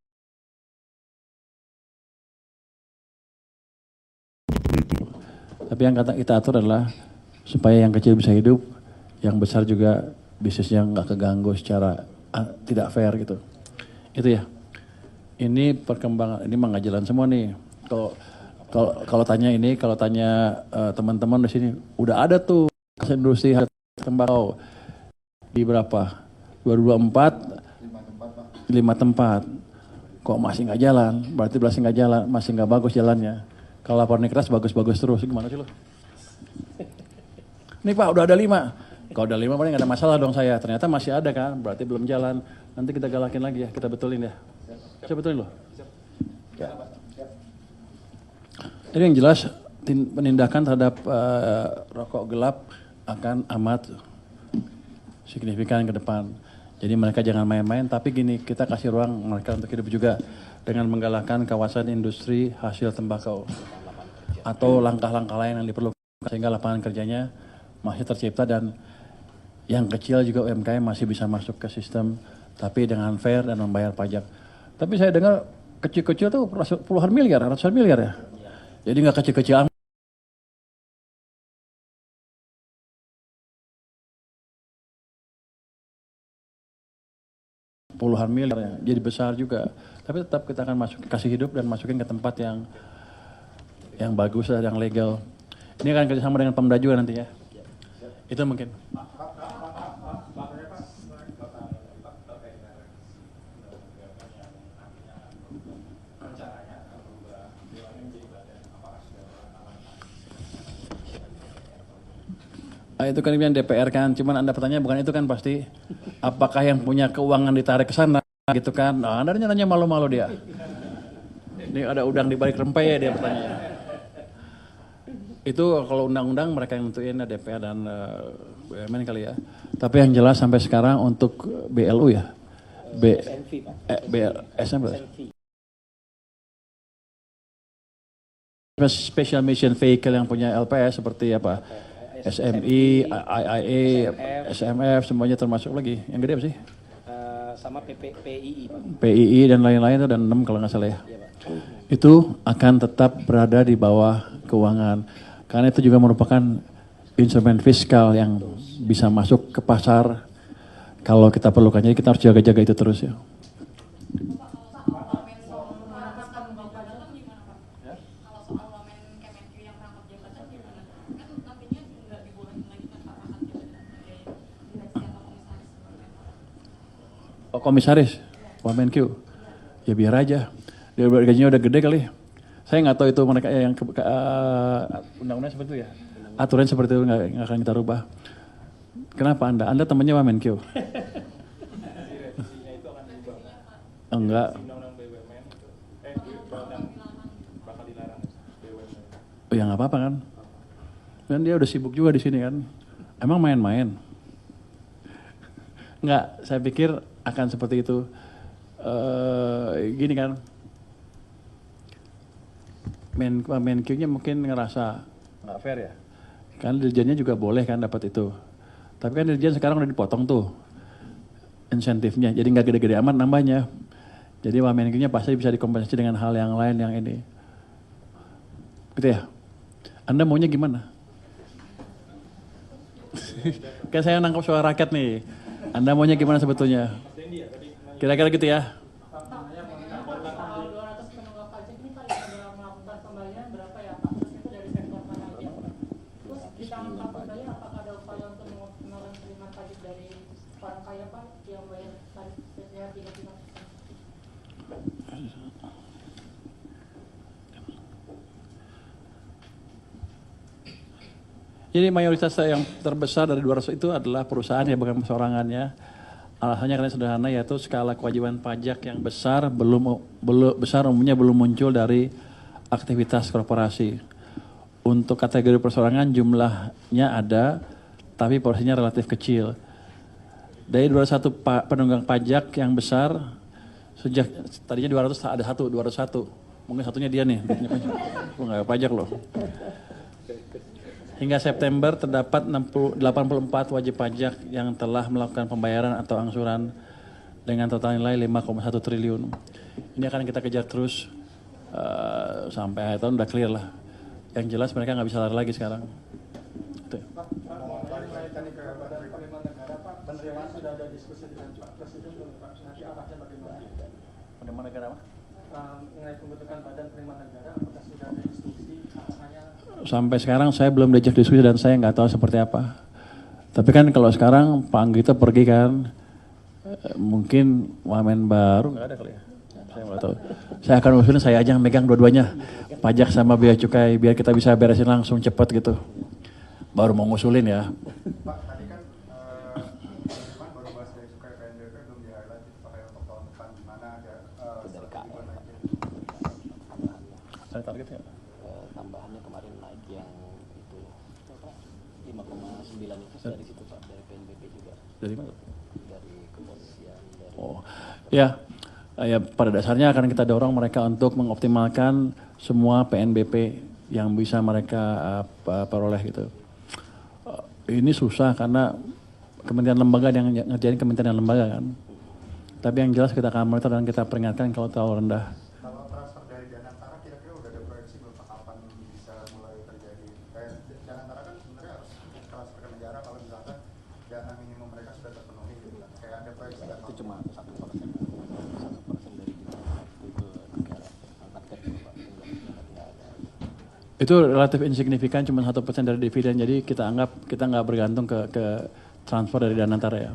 tapi yang kata kita atur adalah supaya yang kecil bisa hidup, yang besar juga bisnisnya nggak keganggu secara tidak fair gitu. Itu ya. Ini perkembangan, ini mah nggak jalan semua nih. Kalau tanya ini, kalau tanya teman-teman di sini, udah ada tuh industri tembakau di berapa? 2024 5 tempat. Kok masih nggak jalan? Berarti masih nggak jalan, masih nggak bagus jalannya. Kalau laporan keras bagus-bagus terus, gimana sih lo? Nih Pak, udah ada 5. Kalau udah 5 paling nggak ada masalah dong saya. Ternyata masih ada kan, berarti belum jalan. Nanti kita galakin lagi ya, kita betulin ya. Saya betulin loh. Ya. Jadi yang jelas penindakan terhadap rokok gelap akan amat signifikan ke depan. Jadi mereka jangan main-main, tapi gini, kita kasih ruang mereka untuk hidup juga dengan menggalakkan kawasan industri hasil tembakau atau langkah-langkah lain yang diperlukan sehingga lapangan kerjanya masih tercipta dan yang kecil juga UMKM masih bisa masuk ke sistem tapi dengan fair dan membayar pajak. Tapi saya dengar kecil-kecil tuh puluhan miliar, ratusan miliar ya. Jadi nggak kecil-kecil. Puluhan miliar ya, jadi besar juga. Tapi tetap kita akan kasih hidup dan masukin ke tempat yang bagus dan yang legal. Ini akan kerjasama dengan Pemda juga nanti ya. Itu mungkin. Itu kan yang DPR kan, cuman Anda pertanyaan bukan itu kan pasti. Apakah yang punya keuangan ditarik ke sana gitu kan? Nah, Anda nanya malu-malu dia. Ini ada udang di balik rempey ya dia bertanya. Itu kalau undang-undang mereka yang nentuin DPR dan BUMN kali ya. Tapi yang jelas sampai sekarang untuk BLU ya. Special Mission Vehicle yang punya LPS seperti apa? SMI, IIA, SMF, semuanya termasuk lagi. Yang gede apa sih? Sama PII, Pak. PII dan lain-lain itu dan 6 kalau nggak salah ya. Iya, Pak. Itu akan tetap berada di bawah keuangan. Karena itu juga merupakan instrumen fiskal yang bisa masuk ke pasar kalau kita perlukan. Jadi kita harus jaga-jaga itu terus ya. Komisaris, Wamenkyu, ya biar aja. Dia gajinya udah gede kali. Saya nggak tahu itu mereka yang undang-undang seperti itu ya. Aturan seperti itu nggak akan kita rubah. Kenapa Anda? Anda temannya Wamenkyu? Enggak. Oh ya nggak apa-apa kan. Dan dia udah sibuk juga di sini kan. Emang main-main? Enggak, saya pikir akan seperti itu. Gini kan, Menq-nya mungkin ngerasa nggak fair ya. Kan dirjennya juga boleh kan dapat itu. Tapi kan dirjen sekarang udah dipotong tuh insentifnya, jadi nggak gede-gede amat nambahnya. Jadi Menq-nya pasti bisa dikompensasi dengan hal yang lain yang ini. Gitu ya. Anda maunya gimana? Kan saya nangkap suara rakyat nih. Anda maunya gimana sebetulnya? Kira-kira gitu ya. Jadi mayoritas yang terbesar dari 200 itu adalah perusahaan ya, bukan perseorangannya. Alasannya karena sederhana, yaitu skala kewajiban pajak yang besar besar umumnya belum muncul dari aktivitas korporasi. Untuk kategori perseorangan jumlahnya ada, tapi porsinya relatif kecil. Dari 201 penunggang pajak yang besar, sejak tadinya 200 ada 201. Mungkin satunya dia nih, gue nggak pajak loh. Hingga September terdapat 84 wajib pajak yang telah melakukan pembayaran atau angsuran dengan total nilai 5,1 triliun. Ini akan kita kejar terus sampai akhir tahun udah clear lah. Yang jelas mereka nggak bisa lari lagi sekarang. Itu. Balik lagi tadi ke Badan Penerimaan Negara, Pak. Penerimaan sudah ada diskusi dengan Pak Presiden belum, Pak? Nanti arahnya bagaimana? Penerimaan negara apa? Mengenai pembentukan Badan Penerimaan Negara, apakah sudah ada diskusi arahnya? Sampai sekarang saya belum diajak diskusi dan saya nggak tahu seperti apa. Tapi kan kalau sekarang Pak Anggito pergi kan, mungkin wamen baru nggak ada kali ya. Saya nggak tahu. Saya akan usulin saya aja yang megang dua-duanya, pajak sama bea cukai, biar kita bisa beresin langsung cepat gitu. Baru mau ngusulin ya. Pak, tadi kan Penerimaan baru bahas bea cukai PNBP, belum di-highlight pakai untuk tahun depan gimana ada Dari KL. Ada targetnya? Tambahannya kemarin naik yang itu apa 5,9 itu dari situ Pak, dari PNBP juga, Dari mana? dari kepolisian, dari Oh, ya. Ya, pada dasarnya akan kita dorong mereka untuk mengoptimalkan semua PNBP yang bisa mereka peroleh gitu. Ini susah karena kementerian lembaga yang ngerjain kementerian lembaga kan. Tapi yang jelas kita akan monitor dan kita peringatkan kalau terlalu rendah. Kalau transfer dari Danantara kira-kira udah ada proyeksi belum Pak, kapan bisa mulai terjadi? Kayak Danantara kan sebenarnya harus transfer ke negara kalau misalkan dana minimum mereka sudah terpenuhi gitu kan. Kayak ada proyeksi nggak? itu cuma 1% dari itu ke negara angkat tek Pak, nggak ada. Itu relatif insignifikan, cuma 1% dari dividen. Jadi kita anggap kita nggak bergantung ke transfer dari Danantara ya.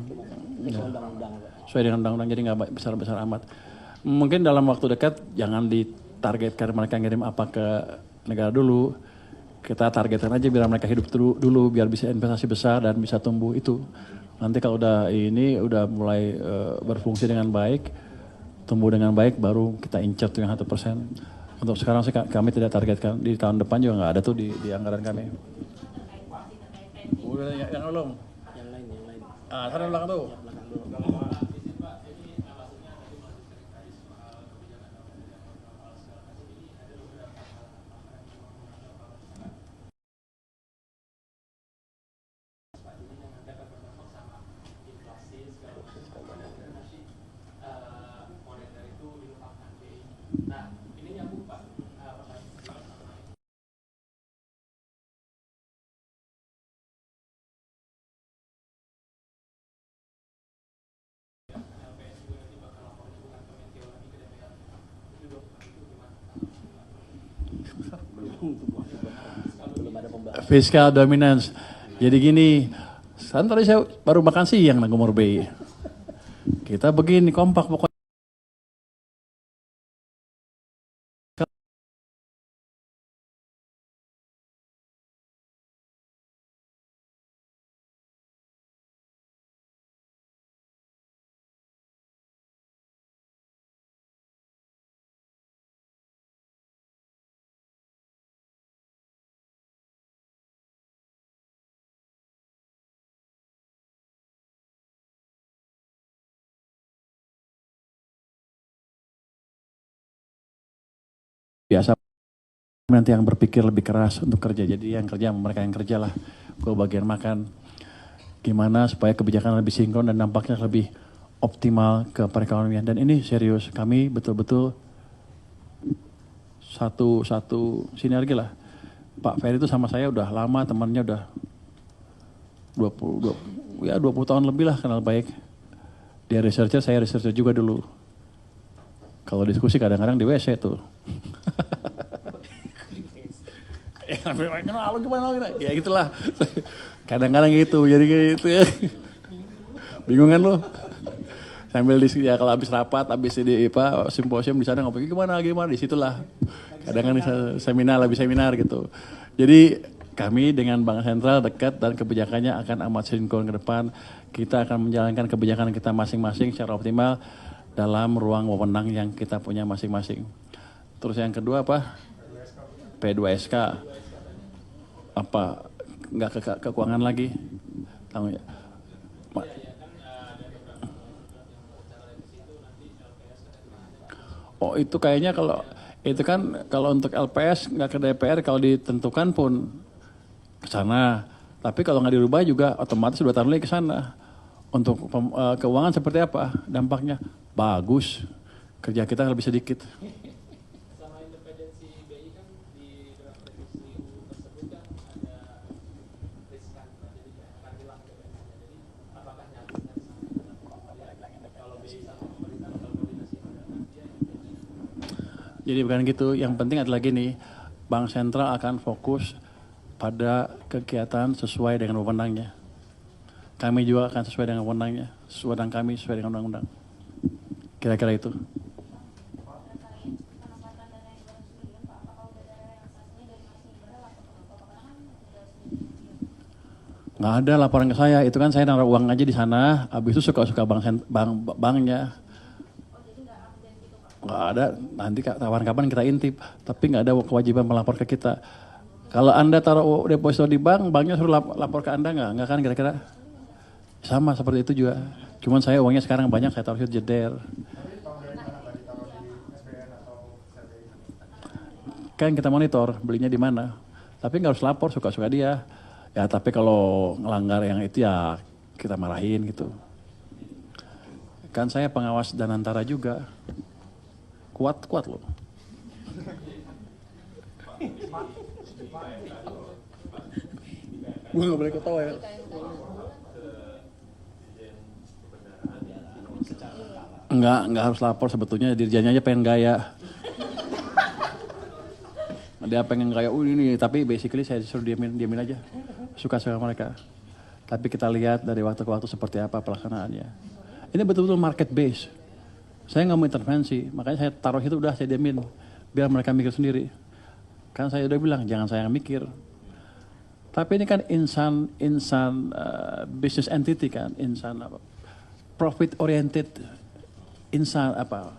Itu undang-undang Pak. Sesuai dengan undang-undang, jadi nggak besar-besar amat. Mungkin dalam waktu dekat jangan ditargetkan mereka ngirim apa ke negara dulu. Kita targetkan aja biar mereka hidup dulu biar bisa investasi besar dan bisa tumbuh itu. Nanti kalau udah mulai berfungsi dengan baik, tumbuh dengan baik, baru kita incar tuh yang 1%. Untuk sekarang sih kami tidak targetkan, di tahun depan juga nggak ada tuh di anggaran kami. Udah yang belum? Yang lain Sana belakang tuh. belakang dulu. Belum ada pembahasan. Fiscal dominance. Jadi gini, tadi saya baru makan siang nang Gumur BI. Kita begini kompak pokoknya. Biasa nanti yang berpikir lebih keras untuk kerja. Jadi yang kerja mereka yang kerja lah. Gue bagian makan. Gimana supaya kebijakan lebih sinkron dan dampaknya lebih optimal ke perekonomian. Dan ini serius. Kami betul-betul satu sinergi lah. Pak Ferry itu sama saya udah lama, temannya udah 20 tahun lebih lah kenal baik. Dia researcher, saya researcher juga dulu. Kalau diskusi kadang-kadang di WC tuh. Ya gitulah. Kadang-kadang gitu, jadi gitu ya. Bingung kan lo? Sambil diskusi ya, kalau habis rapat, habis di simposium di sana ngobrol gimana disitulah. Kadang-kadang lebih seminar gitu. Jadi kami dengan Bank Sentral dekat dan kebijakannya akan amat sinkron ke depan. Kita akan menjalankan kebijakan kita masing-masing secara optimal dalam ruang wewenang yang kita punya masing-masing. Terus yang kedua apa? P2SK. Apa? Nggak ke keuangan lagi? Tanggung ya. Oh itu kayaknya kalau itu kan kalau untuk LPS nggak ke DPR, kalau ditentukan pun ke sana. Tapi kalau nggak dirubah juga otomatis 2 tahun lagi ke sana. Untuk keuangan seperti apa dampaknya? Bagus. Kerja kita lebih sedikit. Sama independensi BI kan di draft revisi UU tersebut kan ada riskan, jadi akan hilang independensinya. Jadi apakah nyata dari sana kalau BI sama pemerintah kalau koordinasi dia Jadi bukan gitu. Yang penting adalah gini, Bank Sentral akan fokus pada kegiatan sesuai dengan wewenangnya. Kami juga akan sesuai dengan wewenangnya, wewenang kami sesuai dengan undang-undang. Kira-kira itu. Nggak ada laporan ke saya, itu kan saya naruh uang aja di sana, habis itu suka-suka banknya. Nggak ada, nanti kapan-kapan kita intip, tapi nggak ada kewajiban melapor ke kita. Kalau Anda taruh deposito di bank, banknya suruh lapor ke Anda nggak kan kira-kira? Sama seperti itu juga. Cuman saya uangnya sekarang banyak, saya taruh jeder. Kan kita monitor, belinya di mana. Tapi nggak harus lapor, suka-suka dia. Ya tapi kalau ngelanggar yang itu ya kita marahin gitu. Kan saya pengawas Danantara juga. Kuat loh. Gue gak boleh ketawa ya. Enggak harus lapor sebetulnya, dirjennya aja pengen gaya. Dia pengen gaya, ini, tapi basically saya suruh diamin aja. Suka sama mereka. Tapi kita lihat dari waktu ke waktu seperti apa pelaksanaannya. Ini betul-betul market base. Saya nggak mau intervensi, makanya saya taruh itu udah saya diamin. Biar mereka mikir sendiri. Kan saya udah bilang, jangan saya yang mikir. Tapi ini kan insan business entity kan, insan apa, profit oriented, insan apa,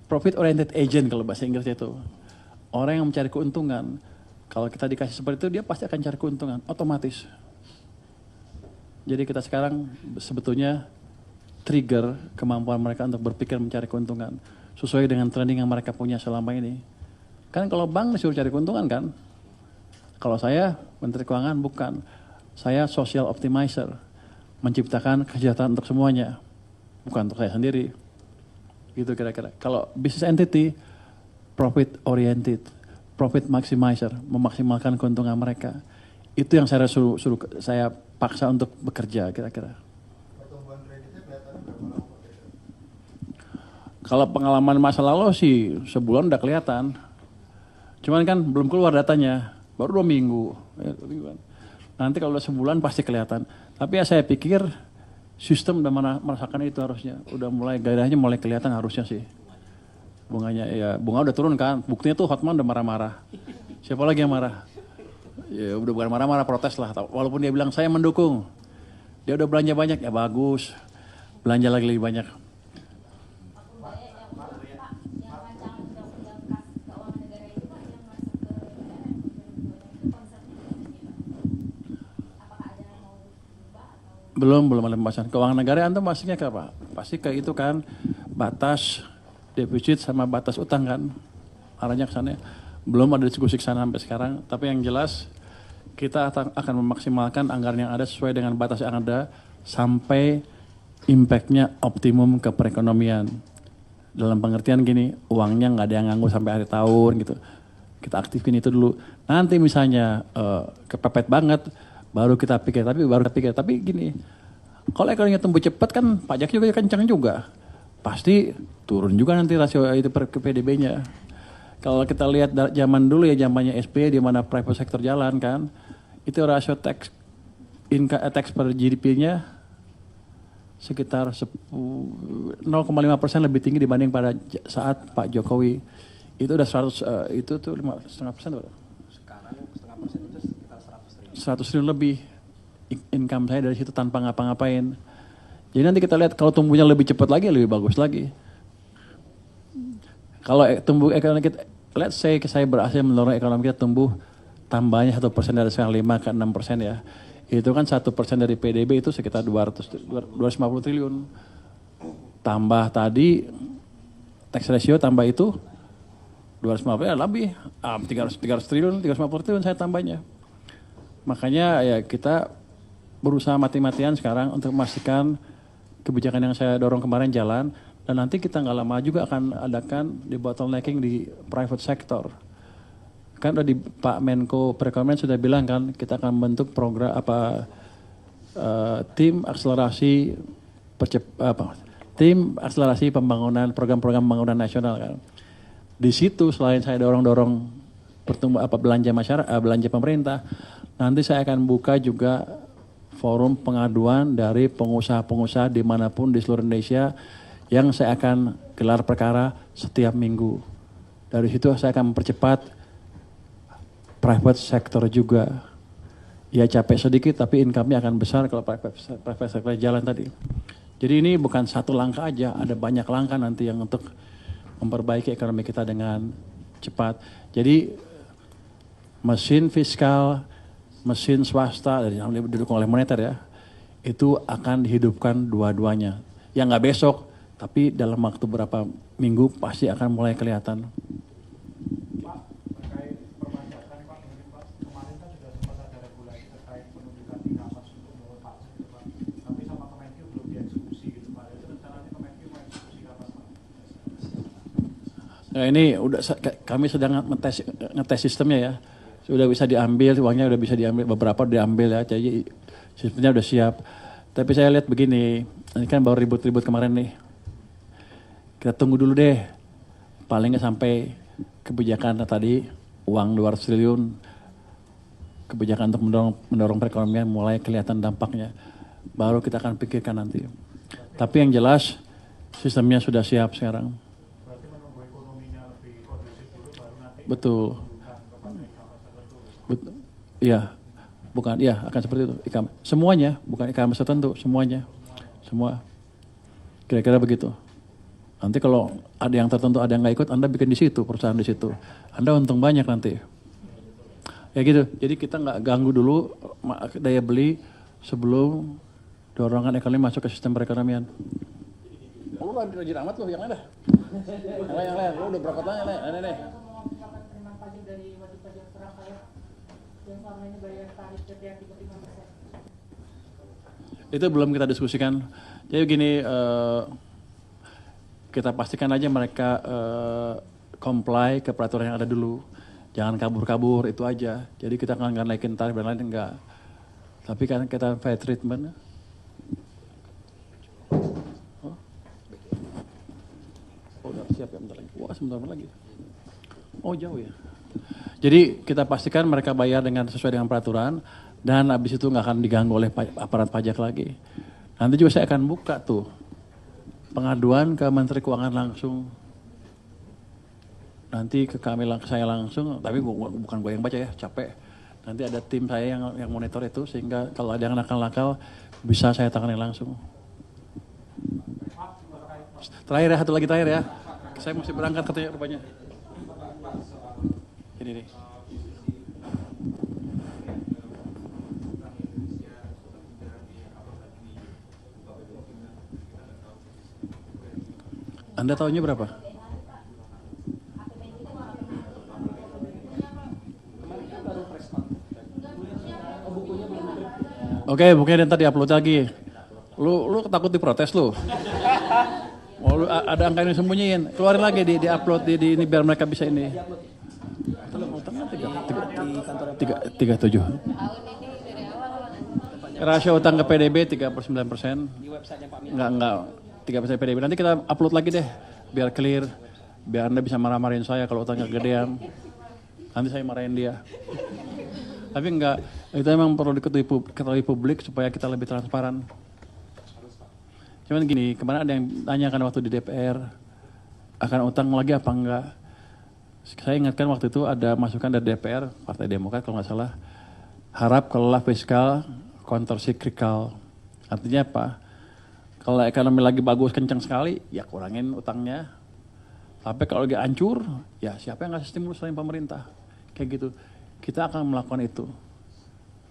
profit oriented agent kalau bahasa Inggrisnya itu. Orang yang mencari keuntungan. Kalau kita dikasih seperti itu, dia pasti akan cari keuntungan, otomatis. Jadi kita sekarang sebetulnya trigger kemampuan mereka untuk berpikir mencari keuntungan. Sesuai dengan trending yang mereka punya selama ini. Kan kalau bank disuruh cari keuntungan kan. Kalau saya Menteri Keuangan bukan. Saya social optimizer. Menciptakan kesejahteraan untuk semuanya. Bukan untuk saya sendiri. Gitu kira-kira. Kalau business entity, profit oriented. Profit maximizer. Memaksimalkan keuntungan mereka. Itu yang saya suruh saya paksa untuk bekerja kira-kira. Pertumbuhan kreditnya kelihatan berapa lama? Kalau pengalaman masa lalu sih sebulan udah kelihatan. Cuman kan belum keluar datanya, baru 2 minggu. Nanti kalau udah sebulan pasti kelihatan. Tapi ya saya pikir sistem udah merasakan itu harusnya. Udah mulai gairahnya mulai kelihatan harusnya sih. Bunganya ya bunga udah turun kan. Buktinya tuh Hotman udah marah-marah. Siapa lagi yang marah? Ya udah bukan marah-marah, protes lah. Walaupun dia bilang saya mendukung. Dia udah belanja banyak, ya bagus. Belanja lagi lebih banyak. Belum ada pembahasan. Keuangan negara antum masuknya ke apa? Pasti kayak itu kan batas defisit sama batas utang kan. Arahnya ke sana. Belum ada diskusi ke sana sampai sekarang, tapi yang jelas kita akan memaksimalkan anggaran yang ada sesuai dengan batas yang ada sampai impact-nya optimum ke perekonomian. Dalam pengertian gini, uangnya nggak ada yang nganggur sampai akhir tahun gitu. Kita aktifin itu dulu. Nanti misalnya kepepet banget, baru kita pikir. Tapi gini, kalau ekonominya tumbuh cepat kan pajak juga kencang juga. Pasti turun juga nanti rasio itu ke PDB-nya. Kalau kita lihat zaman dulu ya, zamannya SBY di mana private sector jalan kan, itu rasio tax per GDP-nya sekitar 0,5% lebih tinggi dibanding pada saat Pak Jokowi. Itu udah 100, itu tuh 5,5%. Sekarang 0,5% itu sekitar 100 100 triliun lebih income saya dari situ tanpa ngapa-ngapain. Jadi nanti kita lihat kalau tumbuhnya lebih cepat lagi, lebih bagus lagi. Kalau tumbuh ekonomi kita, let's say saya berhasil mendorong ekonomi kita tumbuh tambahnya 1% dari sekarang 5 ke 6% ya. Itu kan 1% dari PDB itu sekitar 250 triliun. Tambah tadi tax ratio tambah itu 250 ya lebih 300 triliun, 350 triliun saya tambahnya. Makanya ya kita berusaha mati-matian sekarang untuk memastikan kebijakan yang saya dorong kemarin jalan, dan nanti kita nggak lama juga akan adakan di bottlenecking di private sector. Kan udah di Pak Menko Perekonomian sudah bilang kan kita akan membentuk program tim akselerasi tim akselerasi pembangunan program-program pembangunan nasional kan. Di situ selain saya dorong belanja masyarakat, belanja pemerintah, nanti saya akan buka juga forum pengaduan dari pengusaha-pengusaha dimanapun di seluruh Indonesia yang saya akan gelar perkara setiap minggu. Dari situ saya akan mempercepat private sector juga. Ya capek sedikit tapi income-nya akan besar kalau private sector jalan tadi. Jadi ini bukan satu langkah aja, ada banyak langkah nanti yang untuk memperbaiki ekonomi kita dengan cepat. Jadi mesin fiskal, mesin swasta yang didukung oleh moneter ya, itu akan dihidupkan dua-duanya. Ya nggak besok, tapi dalam waktu berapa minggu pasti akan mulai kelihatan. Pak, terkait perpajakan Pak, mungkin Pak, kemarin kan sudah sempat ada regulasi terkait penunjukan Tingamas untuk menurut pajak gitu Pak. Tapi sama Kemenkyu belum dieksekusi gitu Pak. Itu rencananya Kemenkyu mau eksekusi kapan Pak? Nah ini udah kami sedang ngetes sistemnya ya. Sudah bisa diambil, uangnya udah bisa diambil, beberapa diambil ya, jadi sistemnya udah siap. Tapi saya lihat begini, ini kan baru ribut-ribut kemarin nih. Kita tunggu dulu deh, paling nggak sampai kebijakan tadi, uang 200 triliun, kebijakan untuk mendorong perekonomian mulai kelihatan dampaknya. Baru kita akan pikirkan nanti. Tapi yang jelas, sistemnya sudah siap sekarang. Berarti menunggu ekonominya lebih kondusif dulu baru nanti. Betul. Iya, bukan, iya akan seperti itu. Semuanya, bukan e-commerce tertentu, semuanya, semua. Kira-kira begitu. Nanti kalau ada yang tertentu, ada yang nggak ikut, Anda bikin di situ, perusahaan di situ. Anda untung banyak nanti. Ya gitu. Jadi kita nggak ganggu dulu daya beli sebelum dorongan ekonomi masuk ke sistem perekonomian. Lu rajin amat lu, yang lain dah. Yang lain, lu udah berapa tahun yang lain? Itu belum kita diskusikan. Jadi begini, kita pastikan aja mereka comply ke peraturan yang ada dulu. Jangan kabur-kabur, itu aja. Jadi kita nggak naikin tarif dan lain enggak. Tapi kan kita fair treatment. Oh udah siap ya, bentar lagi. Wah sebentar lagi. Oh jauh ya. Jadi kita pastikan mereka bayar sesuai dengan peraturan dan habis itu nggak akan diganggu oleh aparat pajak lagi. Nanti juga saya akan buka tuh pengaduan ke Menteri Keuangan langsung. Nanti ke saya langsung, tapi bukan gue yang baca ya, capek. Nanti ada tim saya yang monitor itu sehingga kalau ada yang nakal-nakal bisa saya tangani langsung. Terakhir ya, satu lagi terakhir ya. Saya mesti berangkat katanya rupanya. Ini nih. Anda tahunya berapa? Oke, bukunya nanti diupload lagi. Lu takut diprotes lu? Oh, lu ada angka yang sembunyiin. Keluarin lagi di-upload di ini biar mereka bisa ini. 37. Rasio utang ke PDB 39%. Di websitenya Pak Min. Enggak. 3% PDB. Nanti kita upload lagi deh, biar clear. Biar Anda bisa marah-marahin saya kalau utangnya kegedean. Nanti saya marahin dia. Tapi enggak, itu memang perlu diketahui publik supaya kita lebih transparan. Cuman gini, kemarin ada yang tanyakan waktu di DPR, akan utang lagi apa enggak. Saya ingatkan waktu itu ada masukan dari DPR, Partai Demokrat kalau nggak salah, harap kelola fiskal countercyclical. Artinya apa? Kalau ekonomi lagi bagus kencang sekali, ya kurangin utangnya. Tapi kalau lagi hancur, ya siapa yang ngasih stimulus selain pemerintah? Kayak gitu. Kita akan melakukan itu.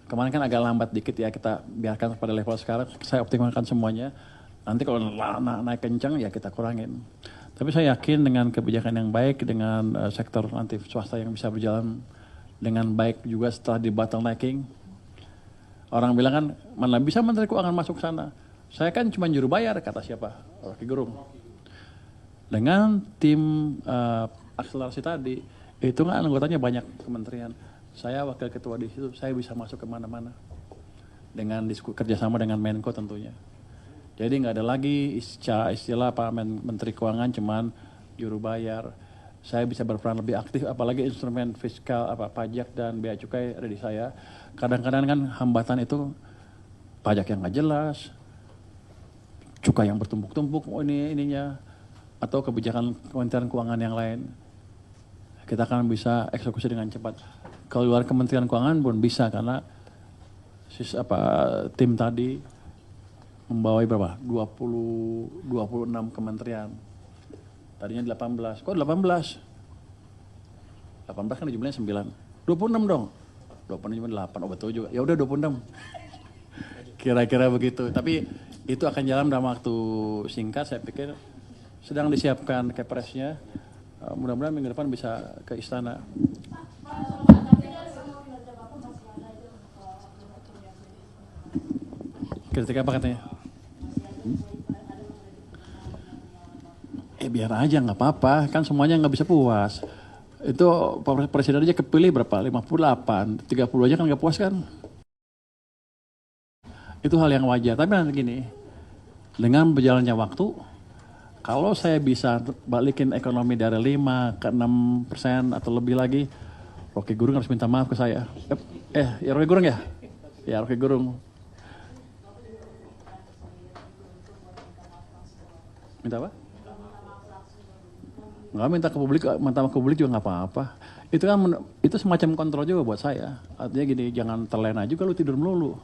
Kemarin kan agak lambat dikit ya, kita biarkan pada level sekarang. Saya optimalkan semuanya. Nanti kalau naik kencang, ya kita kurangin. Tapi saya yakin dengan kebijakan yang baik, dengan sektor nanti swasta yang bisa berjalan dengan baik juga setelah di bottlenecking. Orang bilang kan, mana bisa Menteri Keuangan masuk sana? Saya kan cuma juru bayar, kata siapa? Rocky Gerung. Dengan tim akselerasi tadi, itu kan anggotanya banyak kementerian. Saya wakil ketua di situ, saya bisa masuk kemana-mana. Dengan kerjasama dengan Menko tentunya. Jadi nggak ada lagi istilah Pak Menteri Keuangan cuman juru bayar. Saya bisa berperan lebih aktif, apalagi instrumen fiskal, pajak dan bea cukai ada di saya. Kadang-kadang kan hambatan itu pajak yang nggak jelas, cukai yang bertumpuk-tumpuk, ininya, atau kebijakan Kementerian Keuangan yang lain. Kita akan bisa eksekusi dengan cepat. Kalau luar Kementerian Keuangan pun bisa karena tim tadi membawai berapa? 26 kementerian. Tadinya 18. Kok 18? 18 kan jumlahnya 9. 26 dong. 26 cuma 8. Oh betul juga. Ya udah 26. Kira-kira begitu. Tapi itu akan jalan dalam waktu singkat. Saya pikir sedang disiapkan kepresnya. Mudah-mudahan minggu depan bisa ke istana. Kritik apa katanya? Biar aja nggak apa-apa, kan semuanya nggak bisa puas. Itu presiden aja kepilih berapa? 58, 30 aja kan nggak puas kan? Itu hal yang wajar. Tapi nanti gini, dengan berjalannya waktu, kalau saya bisa balikin ekonomi dari 5 ke 6% atau lebih lagi, Rocky Gerung harus minta maaf ke saya. Ya Rocky Gerung ya? Ya Rocky Gerung. Minta apa? Nggak minta ke publik juga nggak apa-apa. Itu kan itu semacam kontrol juga buat saya. Artinya gini, jangan terlena juga lu tidur melulu.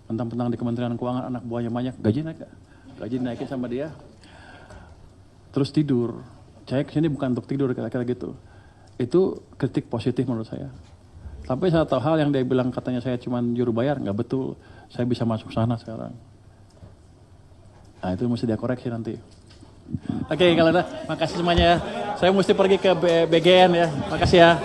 Mentang-mentang di Kementerian Keuangan anak buahnya banyak, gaji naikin sama dia. Terus tidur. Saya kesini bukan untuk tidur kira-kira gitu. Itu kritik positif menurut saya. Tapi saya tahu hal yang dia bilang katanya saya cuma juru bayar, nggak betul. Saya bisa masuk sana sekarang. Nah itu mesti dia koreksi nanti. Oke, kalau ada, makasih semuanya ya. Saya mesti pergi ke BGN ya. Makasih ya.